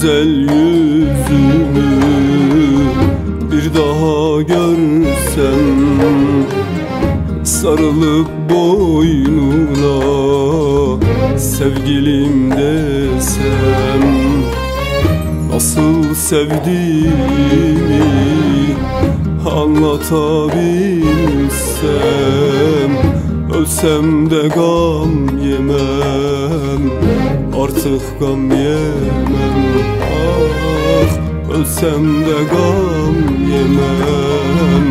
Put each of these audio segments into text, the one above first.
güzel yüzünü bir daha görsem, sarılıp boynuna sevgilim desem, nasıl sevdiğimi anlatabilsem, ölsem de gam yemem, artık gam yemem. Ah, ölsem de gam yemem,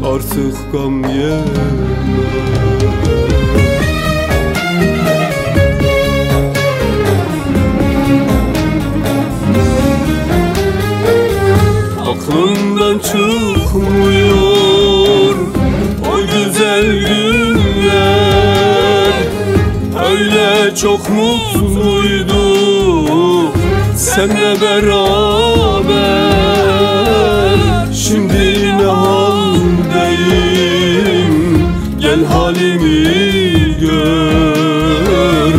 artık gam yemem. Aklımdan çıkmıyor o güzel günler, öyle çok mutluyduk seninle beraber. Şimdi ne haldeyim, gel halimi gör,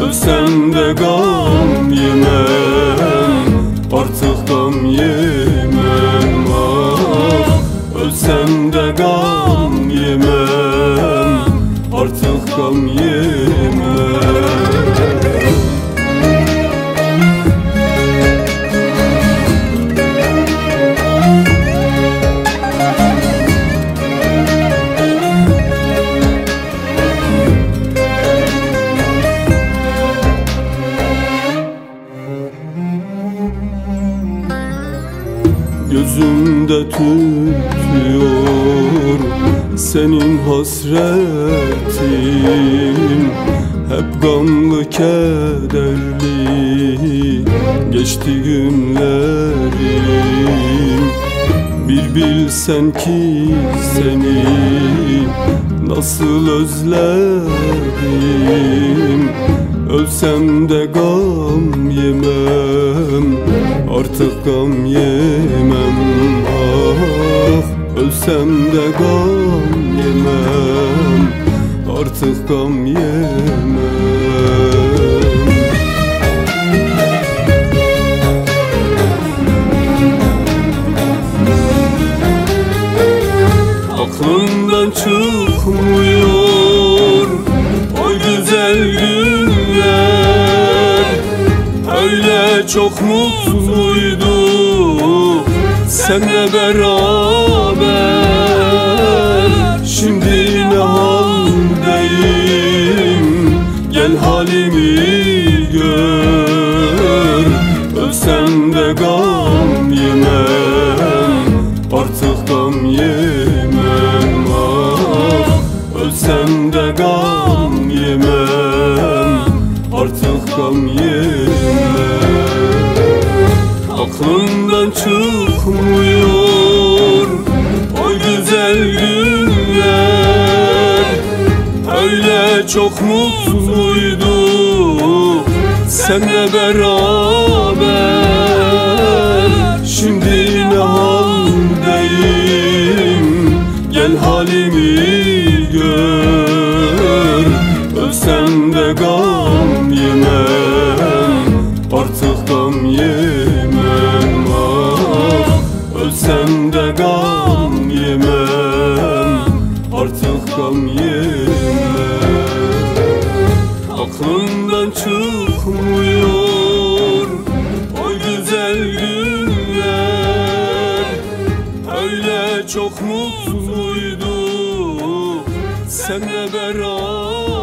ölsem de gam yemem, artık gam yemem. Ölsem de gam yemem, artık gam yemem. Gözümde tütüyor senin hasretin, hep gamlı kederli geçti günlerim. Bir bilsen ki seni nasıl özledim, ölsem de gam yemem, artık gam yemem. Ah, ölsem de gam yemem, artık gam yemem. Aklımdan çıkmıyor o güzel günler, öyle çok mutluyduk seninle beraber. Şimdi ne haldeyim, gel halimi gör, ölsem de gam yemem, artık gam yemem. Ah, ölsem de gam yemem, artık gam yemem. Aklımdan çıkmıyor o güzel günler, öyle çok mutluyduk seninle beraber. Şimdi ne haldeyim, gel halimi gör, ölsem de gam yemem, artık gam yemem. Ah, ölsem de gam yemem, artık gam yemem. Aklımdan çıkmıyor o güzel günler, öyle çok mutluyduk seninle beraber.